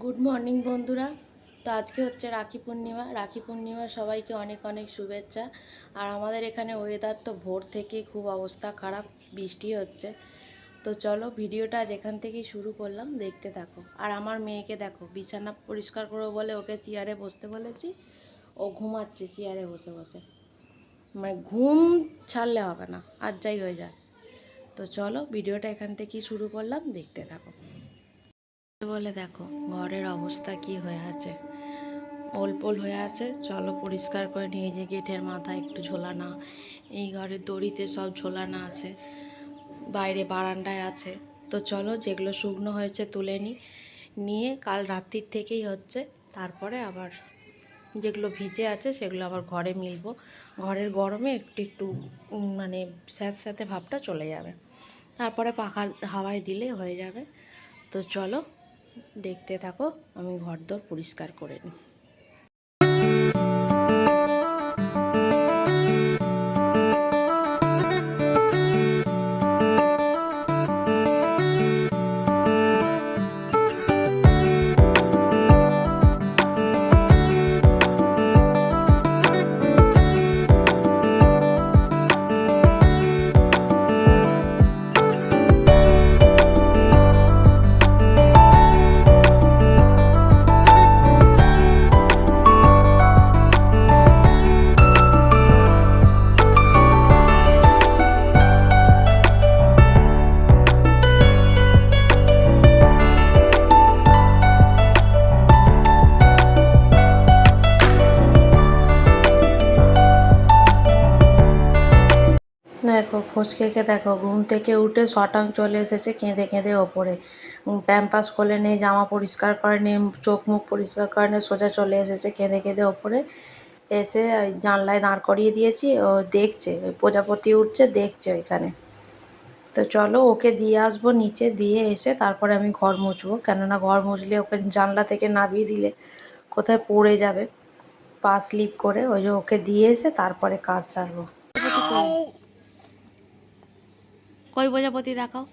Good morning বন্ধুরা। তো আজকে হচ্ছে রাখি পূর্ণিমা সবাইকে অনেক অনেক শুভেচ্ছা। আর আমাদের এখানে ওয়েদার তো ভোর থেকেই খুব অবস্থা খারাপ, বৃষ্টি হচ্ছে। তো চলো ভিডিওটা যেখান থেকেই শুরু করলাম, দেখতে থাকো। আর আমার মেয়েকে দেখো, বিছানা পরিষ্কার করবো বলে ওকে চেয়ারে বসতে বলেছি, ও ঘুমাচ্ছে চেয়ারে বসে বসে। মানে ঘুম ছাড়লে হবে না, আর যাই হয়ে যায়। তো চলো ভিডিওটা এখান থেকেই শুরু করলাম, দেখতে থাকো। বলে দেখো ঘরের অবস্থা কি হয়ে আছে, ওলপোল হয়ে আছে। চলো পরিষ্কার করে নিয়ে, যে গেটের মাথায় একটু ঝোলানা, এই ঘরের দড়িতে সব ঝোলানা আছে, বাইরে বারান্দায় আছে। তো চলো যেগুলো শুকনো হয়েছে তুলে নিয়ে কাল রাত্রির থেকেই হচ্ছে, তারপরে আবার যেগুলো ভিজে আছে সেগুলো আবার ঘরে মিলবো। ঘরের গরমে একটু একটু মানে স্যাঁতস্যাঁতে ভাবটা চলে যাবে, তারপরে পাখার হাওয়ায় দিলে হয়ে যাবে। তো চলো দেখতে থাকো, আমি ঘরদোর পরিষ্কার করে নিই। দেখো ফচকেকে দেখো, ঘুম থেকে উঠে শটাং চলে এসেছে কেঁদে কেঁদে ওপরে। প্যাম্পাস খুলে নেই, জামা পরিষ্কার করে নেই, চোখ মুখ পরিষ্কার করে নেই, সোজা চলে এসেছে কেঁদে কেঁদে ওপরে। এসে ওই জানলায় দাঁড় করিয়ে দিয়েছি, ও দেখছে, ওই প্রজাপতি উঠছে দেখছে ওইখানে। তো চলো ওকে দিয়ে আসবো নিচে, দিয়ে এসে তারপরে আমি ঘর মুছবো, কেননা ঘর মুছলে ওকে জানলা থেকে নামিয়ে দিলে কোথায় পড়ে যাবে পা স্লিপ করে। ওই যে ওকে দিয়ে এসে তারপরে কাজ সারবো। কই প্রজাপতি দেখাও।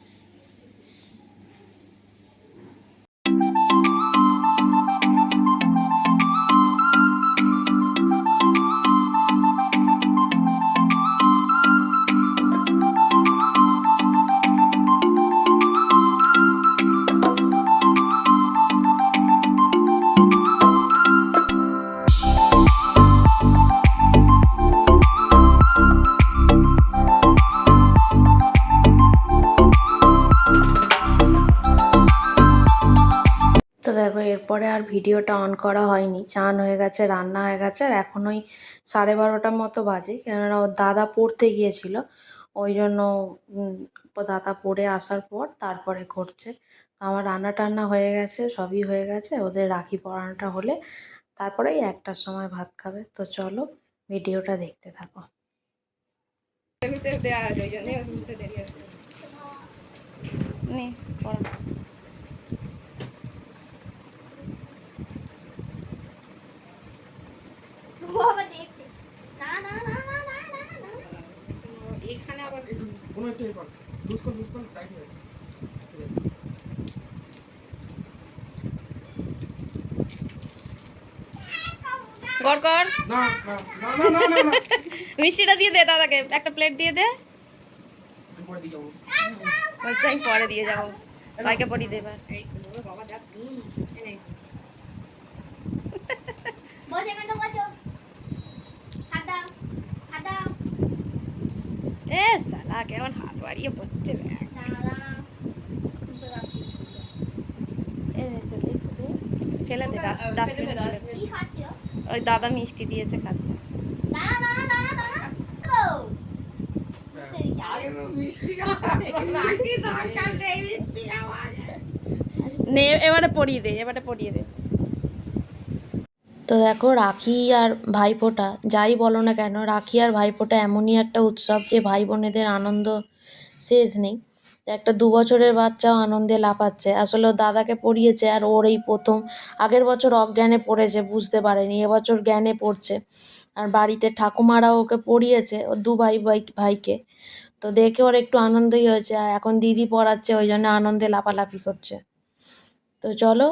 তো দেখো এরপরে আর ভিডিওটা অন করা হয়নি, চান হয়ে গেছে, রান্না হয়ে গেছে, আর এখন ওই 12:30টার মতো বাজে, কেননা ওর দাদা পড়তে গিয়েছিল, ওই জন্য ও দাদা পড়ে আসার পর তারপরে করছে। তো আমার রান্না টান্না হয়ে গেছে, সবই হয়ে গেছে, ওদের রাখি পরানোটা হলে তারপরে 1টার সময় ভাত খাবে। তো চলো ভিডিওটা দেখতে থাকো। নে পড়া। এখানে আবার কোনো একটা কর লুজ কর টাইট হয়ে কর কর। না না না না না না মিষ্টিটা দিয়ে দে দাদাকে, একটা প্লেট দিয়ে দে। পরে দিয়ে যাবো। বলছে আমি পরে দিয়ে যাবো, ভাইকে পরিয়ে দে এবার। এই বাবা যা এনে বসে কেন বসো খাদাও খাদাও এ শালা কেমন হাত বাড়িয়ে পড়ছে দেখ। দাঁড়া এ দে, দে, দে। ফেলে দে ডাস্টবিনে ফেলে দে। কি খাচ্ছো ওই দাদা মিষ্টি দিয়েছে, খাচ্ছে। দাঁড়া দাঁড়া দাঁড়া দাঁড়া তো আগে মিষ্টি খাওয়া নাকি দরকার নেই মিষ্টি খাওয়া নে এবারে পরিয়ে দে, এবারে পরিয়ে দে। তো দেখো রাখি আর ভাইফোঁটা যাই বলো না কেন, রাখি আর ভাইফোঁটা এমনই একটা উৎসব যে ভাই বোনেদের আনন্দ শেষ নেই। তো একটা 2 বছরের বাচ্চাও আনন্দে লাফাচ্ছে, আসলে ওর দাদাকে পড়িয়েছে আর ওর এই প্রথম। আগের বছর অজ্ঞানে পড়েছে, বুঝতে পারেনি, এবছর জ্ঞানে পড়ছে। আর বাড়িতে ঠাকুমারাও ওকে পড়িয়েছে, ওর ভাইকে। তো দেখে ওর একটু আনন্দই হয়েছে, আর এখন দিদি পড়াচ্ছে, ওই জন্য আনন্দে লাফালাফি করছে। তো চলো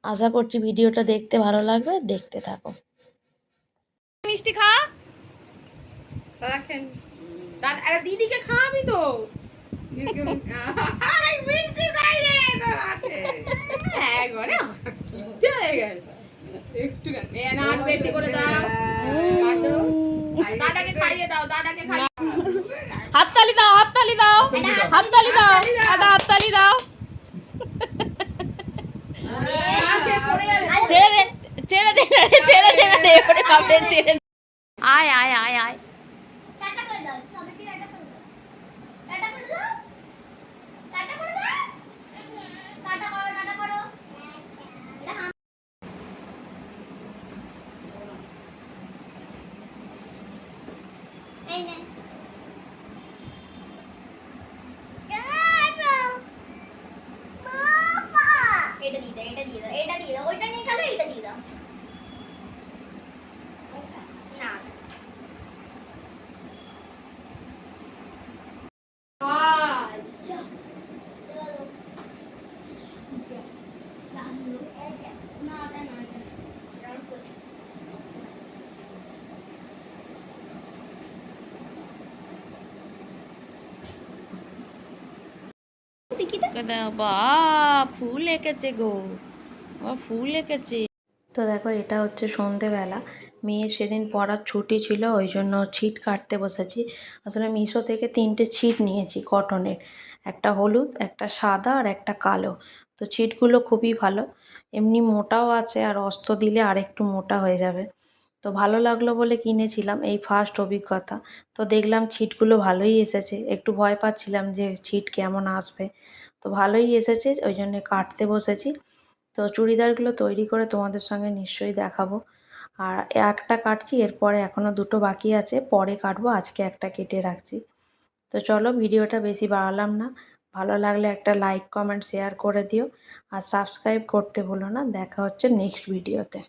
আশা করছি ভিডিওটা দেখতে ভালো লাগবে, দেখতে থাকো। মিষ্টি খা। রাখেন। আরে দিদিকে খাওয়াবি তো। দিদিকে আই মিষ্টি নাই রে তোর হাতে। হ্যাঁ গরে কিচ্ছু হয়ে গেছে। একটু না আর বেশি করে দাও। কাটো। দাদাকে খাইয়ে দাও, দাদাকে খাইয়ে হাততালি দাও, হাততালি দাও, হাততালি দাও, দাদা হাততালি দাও। ছেড়ে দে, ছেড়ে দে, ছেড়ে দে, ওরে বাপরে ছেড়ে দে। আয় আয় আয় আয়। টাটা করে দাও সবাইকে টাটা করে দাও টাটা করে দাও টাটা করে দাও টাটা করো টাটা করো এটা এই নে এটা দিয়ে দাও এটা দিয়ে দাও এটা দিয়ে দাও ওইটা নিয়ে খেলো এটা দিয়ে দাও না বা ফুল এঁকেছে গো, বা ফুল এঁকেছে। তো দেখো এটা হচ্ছে সন্ধেবেলা, মেয়ের সেদিন পড়ার ছুটি ছিল, ওই জন্য ছিট কাটতে বসেছি। আসলে মিশো থেকে 3টে ছিট নিয়েছি কটনের, একটা হলুদ, একটা সাদা আর একটা কালো। তো ছিটগুলো খুবই ভালো, এমনি মোটাও আছে আর অস্ত দিলে আরেকটু মোটা হয়ে যাবে। তো ভালো লাগলো বলে কিনেছিলাম, এই ফার্স্ট অভিজ্ঞতা। তো দেখলাম ছিটগুলো ভালোই এসেছে, একটু ভয় পাচ্ছিলাম যে ছিট কেমন আসবে, তো ভালোই এসেছে, ওই জন্যে কাটতে বসেছি। তো চুড়িদারগুলো তৈরি করে তোমাদের সঙ্গে নিশ্চয়ই দেখাবো। আর একটা কাটছি, এরপরে এখনও 2টো বাকি আছে, পরে কাটবো, আজকে একটা কেটে রাখছি। তো চলো ভিডিওটা বেশি বাড়ালাম না, ভালো লাগলে একটা লাইক কমেন্ট শেয়ার করে দিও, আর সাবস্ক্রাইব করতে ভুলো না। দেখা হচ্ছে নেক্সট ভিডিওতে।